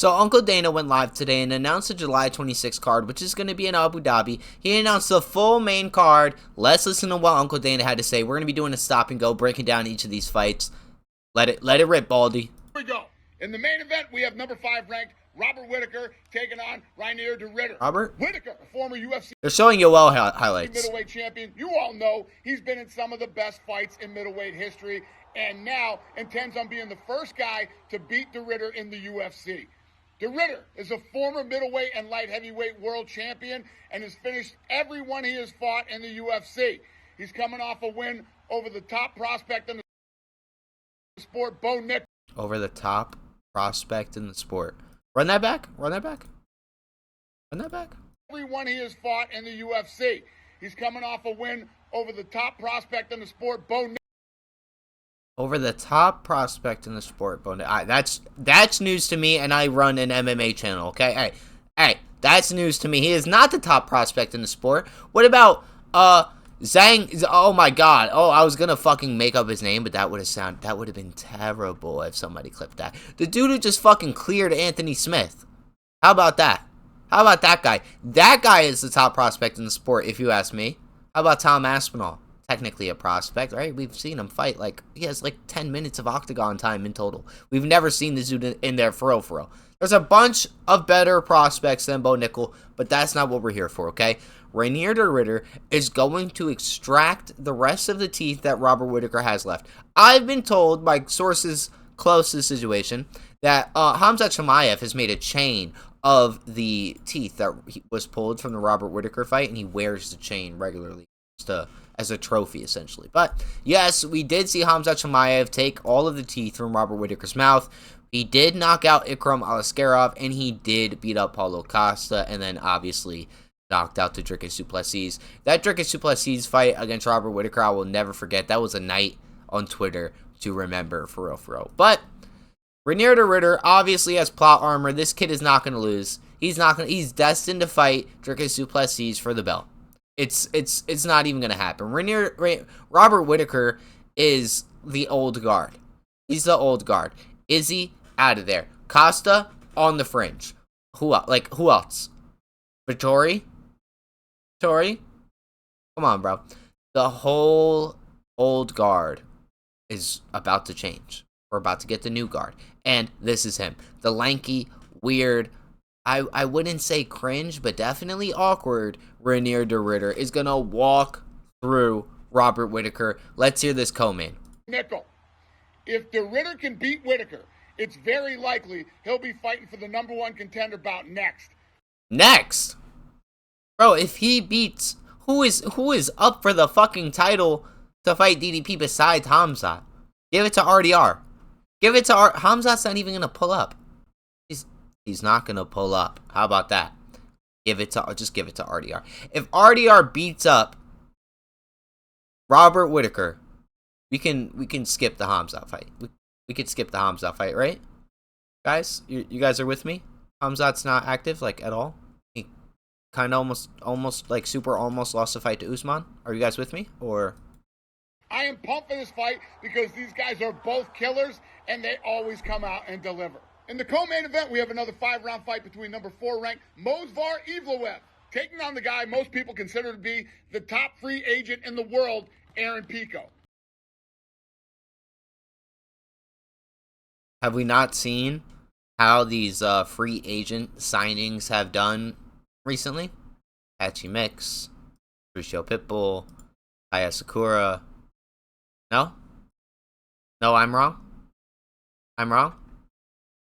So Uncle Dana went live today and announced the July 26th card, which is going to be in Abu Dhabi. He announced the full main card. Let's listen to what Uncle Dana had to say. We're going to be doing a stop and go, breaking down each of these fights. Let it rip, Baldy. Here we go. In the main event, we have number 5 ranked Robert Whittaker taking on Reinier de Ridder. Robert Whittaker, a former UFC They're showing you well highlights. middleweight champion. You all know he's been in some of the best fights in middleweight history, and now intends on being the first guy to beat de Ridder in the UFC. De Ridder is a former middleweight and light heavyweight world champion and has finished everyone he has fought in the UFC. He's coming off a win over the top prospect in the sport, Bo Nickal. Over the top prospect in the sport. Run that back. Run that back. Run that back. Everyone he has fought in the UFC. He's coming off a win over the top prospect in the sport, Bo Nickal. Over the top prospect in the sport, that's news to me, and I run an MMA channel, okay? Hey, that's news to me. He is not the top prospect in the sport. What about, Zhang? Oh my god. Oh, I was gonna fucking make up his name, but that would have been terrible if somebody clipped that. The dude who just fucking cleared Anthony Smith. How about that? How about that guy? That guy is the top prospect in the sport, if you ask me. How about Tom Aspinall? Technically a prospect, right? We've seen him fight, he has 10 minutes of octagon time in total. We've never seen this dude in there for real. There's a bunch of better prospects than Bo Nickal, but that's not what we're here for, okay? Reinier de Ridder is going to extract the rest of the teeth that Robert Whittaker has left. I've been told by sources close to the situation that Khamzat Chimaev has made a chain of the teeth that was pulled from the Robert Whittaker fight, and he wears the chain regularly as a trophy, essentially. But yes, we did see Khamzat Chimaev take all of the teeth from Robert Whittaker's mouth. He did knock out Ikram Aliskerov, and he did beat up Paulo Costa, and then obviously knocked out the Dricus du Plessis. That Dricus du Plessis fight against Robert Whittaker, I will never forget. That was a night on Twitter to remember, for real. But Reinier de Ridder obviously has plot armor. This kid is not going to lose. He's destined to fight Dricus du Plessis for the belt. It's not even going to happen. Robert Whittaker is the old guard. He's the old guard. Izzy, out of there. Costa, on the fringe. Who else? Vittori? Come on, bro. The whole old guard is about to change. We're about to get the new guard. And this is him. The lanky, weird, I wouldn't say cringe, but definitely awkward Reinier de Ridder is going to walk through Robert Whittaker. Let's hear this co-main. Nickal. If de Ridder can beat Whittaker, it's very likely he'll be fighting for the number 1 contender bout next. Next? Bro, if he beats... Who is up for the fucking title to fight DDP besides Khamzat? Give it to RDR. Give it to Khamzat's not even going to pull up. He's not going to pull up. How about that? Just give it to RDR. If RDR beats up Robert Whittaker, we can skip the Khamzat fight. We could skip the Khamzat fight, right? Guys, you guys are with me? Khamzat's not active, at all. He kind of almost super almost lost the fight to Usman. Are you guys with me? Or... I am pumped for this fight because these guys are both killers, and they always come out and deliver. In the co-main event, we have another 5-round fight between number 4 ranked Movsar Evloev taking on the guy most people consider to be the top free agent in the world, Aaron Pico. Have we not seen how these free agent signings have done recently? Hachi Mix, Crucio Pitbull, Aya Sakura. No? No, I'm wrong?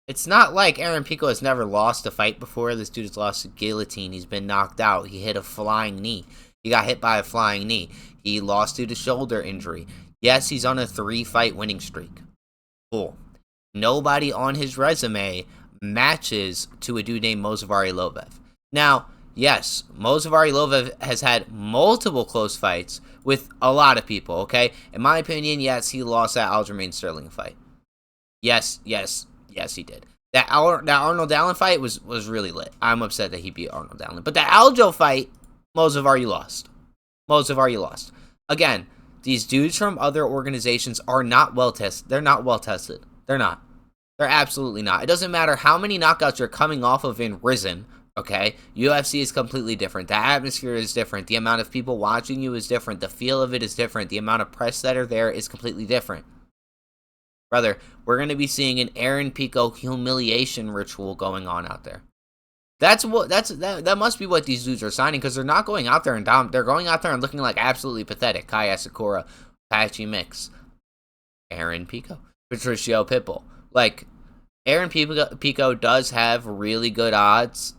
It's not like Aaron Pico has never lost a fight before. This dude has lost a guillotine. He's been knocked out. He hit a flying knee. He got hit by a flying knee. He lost due to shoulder injury. Yes, he's on a 3-fight winning streak. Cool. Nobody on his resume matches to a dude named Movsar Evloev. Now, yes, Movsar Evloev has had multiple close fights with a lot of people, okay? In my opinion, yes, he lost that Aljamain Sterling fight. Yes, he did. That Arnold Allen fight was really lit. I'm upset that he beat Arnold Allen. But the Aljo fight, Movsar, you lost. You lost. Again, these dudes from other organizations are not well tested. They're not well tested. They're not. They're absolutely not. It doesn't matter how many knockouts you're coming off of in Risen, okay? UFC is completely different. The atmosphere is different. The amount of people watching you is different. The feel of it is different. The amount of press that are there is completely different. Brother, we're going to be seeing an Aaron Pico humiliation ritual going on out there. That must be what these dudes are signing, because they're not going out there and they're going out there and looking like absolutely pathetic. Kai Asakura, Patchy Mix, Aaron Pico, Patricio Pitbull. Like, Aaron Pico does have really good odds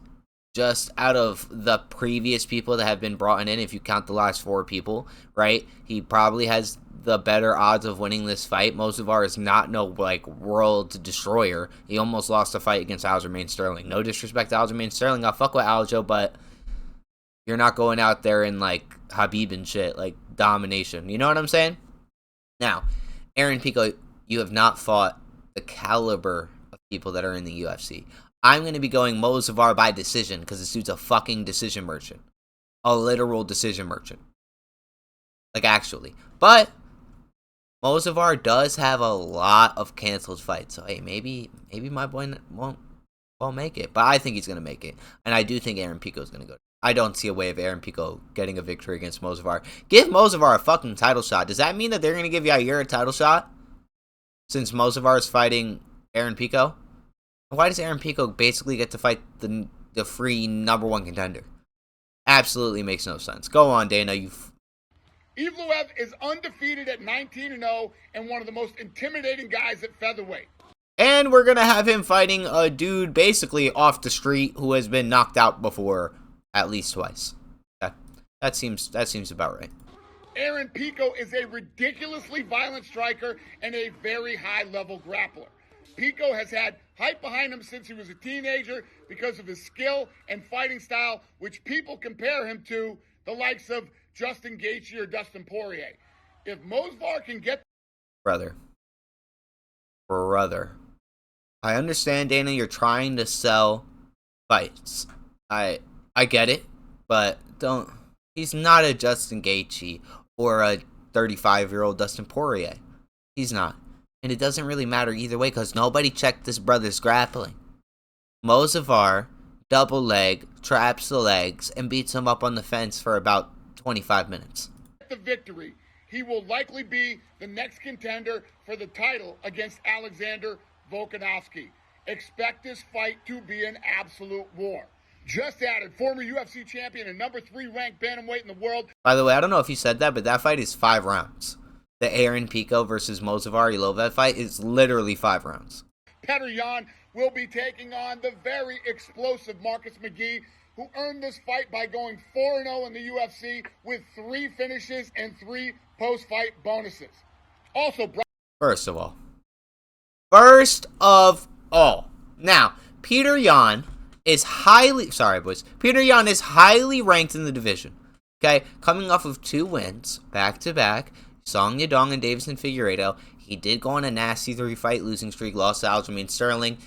just out of the previous people that have been brought in, if you count the last 4 people, right? He probably has the better odds of winning this fight. Mozavar is not no, like, world destroyer. He almost lost a fight against Aljamain Sterling. No disrespect to Aljamain Sterling. I'll fuck with Aljo, but you're not going out there in, like, Khabib and shit, like, domination. You know what I'm saying? Now, Aaron Pico, you have not fought the caliber of people that are in the UFC. I'm going to be going Mozavar by decision, because this dude's a fucking decision merchant. A literal decision merchant. Like, actually. But Mozavar does have a lot of canceled fights. So, hey, maybe my boy won't make it. But I think he's going to make it. And I do think Aaron Pico is going to go. I don't see a way of Aaron Pico getting a victory against Mozavar. Give Mozavar a fucking title shot. Does that mean that they're going to give Yair a title shot? Since Mozavar is fighting Aaron Pico? Why does Aaron Pico basically get to fight the free #1 contender? Absolutely makes no sense. Go on, Dana. Evloev is undefeated at 19-0 and one of the most intimidating guys at featherweight. And we're going to have him fighting a dude basically off the street who has been knocked out before at least twice. That seems about right. Aaron Pico is a ridiculously violent striker and a very high-level grappler. Pico has had hype behind him since he was a teenager because of his skill and fighting style, which people compare him to the likes of Justin Gaethje or Dustin Poirier. If Mozavar can get... Brother. I understand, Dana, you're trying to sell fights. I get it, but don't... He's not a Justin Gaethje or a 35-year-old Dustin Poirier. He's not. And it doesn't really matter either way, because nobody checked this brother's grappling. Mozavar double leg, traps the legs, and beats him up on the fence for about 25 minutes. The victory, he will likely be the next contender for the title against Alexander Volkanovski. Expect this fight to be an absolute war. Just added, former UFC champion and #3 ranked bantamweight in the world. By the way, I don't know if you said that, but that fight is 5 rounds. The Aaron Pico versus Mozavar Evloev fight is literally 5 rounds. Petr Yan will be taking on the very explosive Marcus McGee, who earned this fight by going 4-0 in the UFC with 3 finishes and 3 post-fight bonuses. Also, First of all. Now, Petr Yan is Petr Yan is highly ranked in the division. Okay, coming off of 2 wins back-to-back, Song Yadong and Davison Figueiredo. He did go on a nasty 3-fight losing streak, lost to Aljamain Sterling,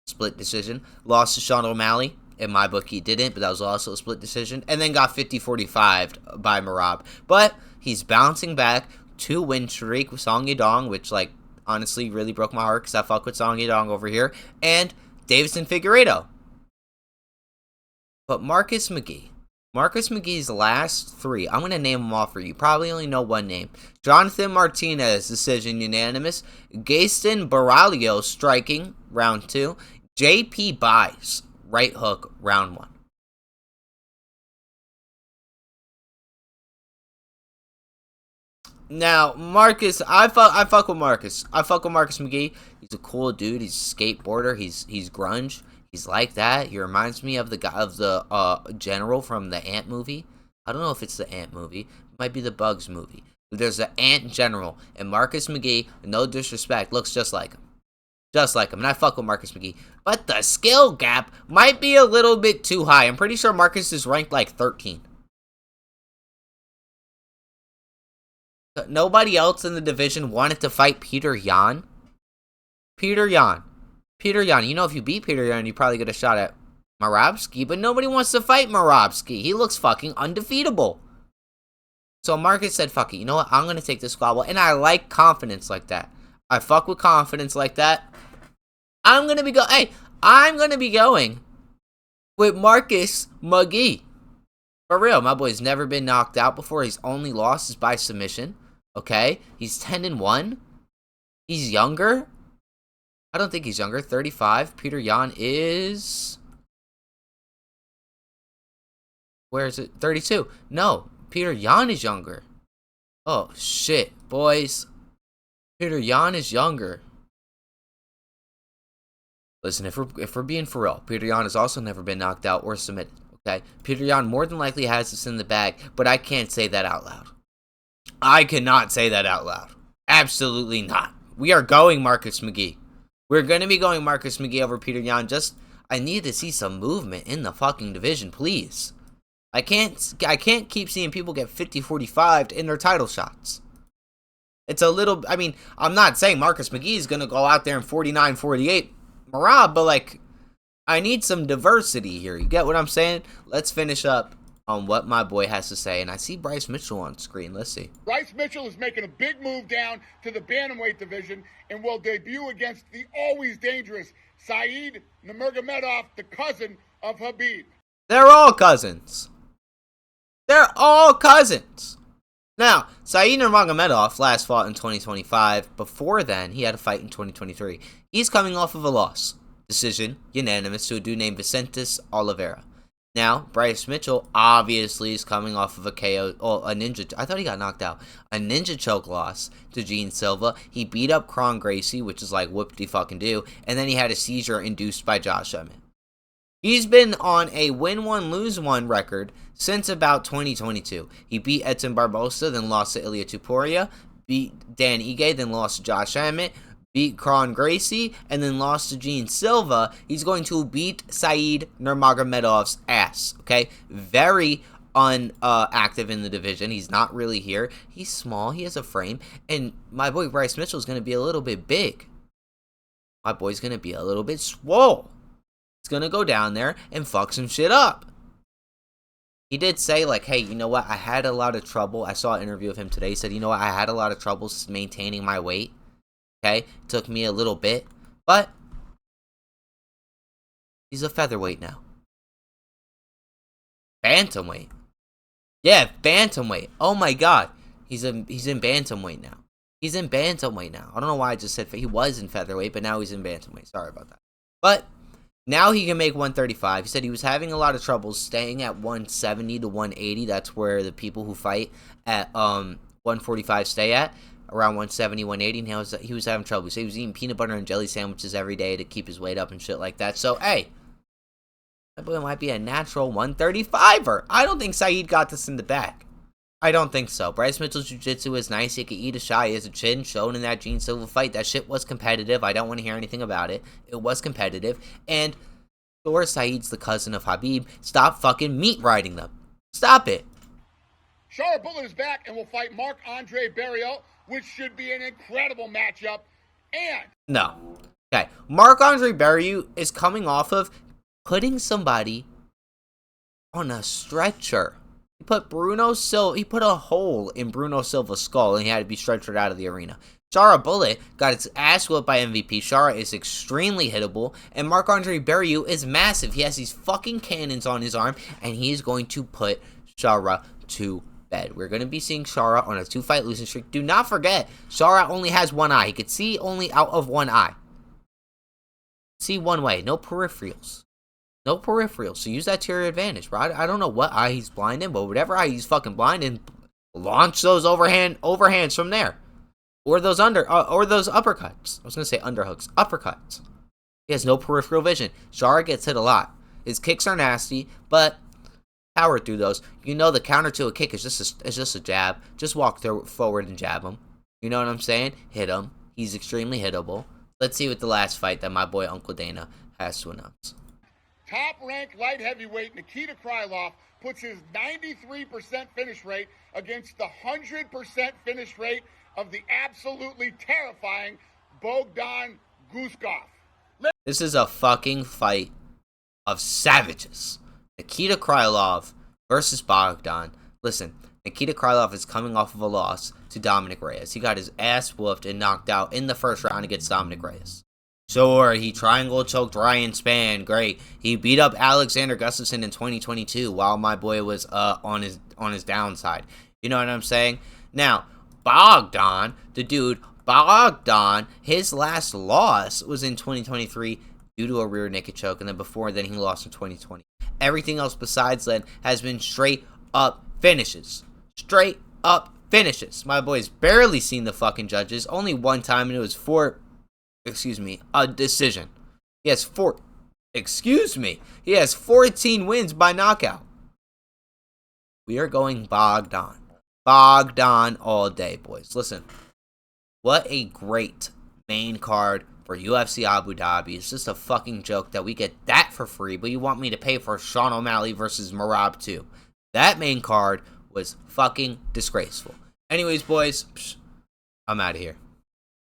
split decision, lost to Sean O'Malley. In my book, he didn't, but that was also a split decision, and then got 50-45 by Merab. But he's bouncing back, 2-win streak with Song Yadong, which, like, honestly really broke my heart, because I fuck with Song Yadong over here, and Davison Figueiredo. But Marcus McGee's last 3, I'm going to name them all for you. Probably only know one name. Jonathan Martinez, decision unanimous. Gaston Baralio, striking, round 2. J.P. Buys, right hook, round 1. Now, Marcus, I fuck with Marcus. I fuck with Marcus McGee. He's a cool dude. He's a skateboarder. He's grunge. He's like that. He reminds me of the general from the Ant movie. I don't know if it's the Ant movie. It might be the Bugs movie. But there's an Ant general, and Marcus McGee, no disrespect, looks just like him. And I fuck with Marcus McGee. But the skill gap might be a little bit too high. I'm pretty sure Marcus is ranked like 13. But nobody else in the division wanted to fight Petr Yan. Petr Yan, you know, if you beat Petr Yan, you probably get a shot at Marabski, but nobody wants to fight Marabski. He looks fucking undefeatable. So Marcus said, fuck it, you know what, I'm going to take this squabble, and I like confidence like that. I fuck with confidence like that. I'm gonna be going with Marcus McGee. For real, my boy's never been knocked out before. His only loss is by submission. Okay, he's 10-1. He's younger. I don't think he's younger. 35. Peter Yan is, where is it? 32. No, Peter Yan is younger. Oh shit, boys. Peter Yan is younger. Listen, if we're being for real, Peter Yan has also never been knocked out or submitted. Okay, Peter Yan more than likely has this in the bag, but I can't say that out loud. I cannot say that out loud. Absolutely not. We are going Marcus McGee. We're going to be going Marcus McGee over Peter Yan. I need to see some movement in the fucking division, please. I can't keep seeing people get 50-45 in their title shots. It's a little, I mean, I'm not saying Marcus McGee is going to go out there in 49-48 Marab, but like, I need some diversity here. You get what I'm saying? Let's finish up on what my boy has to say. And I see Bryce Mitchell on screen. Let's see. Bryce Mitchell is making a big move down to the bantamweight division and will debut against the always dangerous Saeed Nurmagomedov, the cousin of Khabib. They're all cousins. They're all cousins. Now, Saeed Nurmagomedov last fought in 2025. Before then, he had a fight in 2023. He's coming off of a loss. Decision, unanimous, to a dude named Vicentes Oliveira. Now, Bryce Mitchell obviously is coming off of a KO, a ninja. I thought he got knocked out. A ninja choke loss to Gene Silva. He beat up Kron Gracie, which is like whoop-de-fucking-do. And then he had a seizure induced by Josh Emmett. He's been on a win-1, lose-1 record since about 2022. He beat Edson Barbosa, then lost to Ilia Topuria. Beat Dan Ige, then lost to Josh Emmett. Beat Kron Gracie, and then lost to Gene Silva. He's going to beat Saeed Nurmagomedov's ass, okay? Very unactive in the division. He's not really here. He's small. He has a frame. And my boy Bryce Mitchell is going to be a little bit big. My boy's going to be a little bit swole. He's going to go down there and fuck some shit up. He did say, like, hey, you know what? I had a lot of trouble. I saw an interview of him today. He said, you know what? I had a lot of trouble maintaining my weight. Okay, took me a little bit, but he's a featherweight now. Bantamweight. Yeah, bantamweight. Oh my god. He's in bantamweight now. He's in bantamweight now. I don't know why I just said he was in featherweight, but now he's in bantamweight. Sorry about that. But now he can make 135. He said he was having a lot of trouble staying at 170 to 180. That's where the people who fight at 145 stay at. Around 170, 180, and he was having trouble. So he was eating peanut butter and jelly sandwiches every day to keep his weight up and shit like that. So, hey, that boy might be a natural 135er. I don't think Saeed got this in the bag. I don't think so. Bryce Mitchell's jiu-jitsu is nice. He can eat a shot. He has a chin shown in that Gene Silva fight. That shit was competitive. I don't want to hear anything about it. It was competitive. And Thor Saeed's the cousin of Khabib. Stop fucking meat riding them. Stop it. Shara Bullet is back and will fight Marc-Andre Barriault, which should be an incredible matchup. And no. Okay. Marc-Andre Barriault is coming off of putting somebody on a stretcher. He put a hole in Bruno Silva's skull and he had to be stretchered out of the arena. Shara Bullet got its ass whooped by MVP. Shara is extremely hittable, and Marc-Andre Barriault is massive. He has these fucking cannons on his arm, and he is going to put Shara to bed. We're going to be seeing Shara on a 2-fight losing streak. Do not forget, Shara only has one eye. He could see only out of one eye. See one way. No peripherals. No peripherals. So use that to your advantage, bro. I don't know what eye he's blind in, but whatever eye he's fucking blind in, launch those overhands from there. Or those uppercuts. I was going to say underhooks. Uppercuts. He has no peripheral vision. Shara gets hit a lot. His kicks are nasty, but power through those. You know the counter to a kick is just a jab. Just walk forward and jab him. You know what I'm saying? Hit him. He's extremely hittable. Let's see what the last fight that my boy Uncle Dana has to announce. Top-ranked light heavyweight Nikita Krylov puts his 93% finish rate against the 100% finish rate of the absolutely terrifying Bogdan Guskov. This is a fucking fight of savages. Nikita Krylov versus Bogdan. Listen, Nikita Krylov is coming off of a loss to Dominic Reyes. He got his ass whooped and knocked out in the first round against Dominic Reyes. Sure, he triangle choked Ryan Spann. Great. He beat up Alexander Gustafsson in 2022 while my boy was on his downside. You know what I'm saying? Now, Bogdan, the dude, Bogdan, his last loss was in 2023 due to a rear naked choke, and then before then he lost in 2020. Everything else besides then has been straight up finishes. Straight up finishes. My boy's barely seen the fucking judges. Only one time, and it was for, a decision. He has 14 wins by knockout. We are going Bogdan. Bogdan all day, boys. Listen, what a great main card for UFC Abu Dhabi. It's just a fucking joke that we get that for free, but you want me to pay for Sean O'Malley versus Merab too. That main card was fucking disgraceful. Anyways, boys, I'm out of here.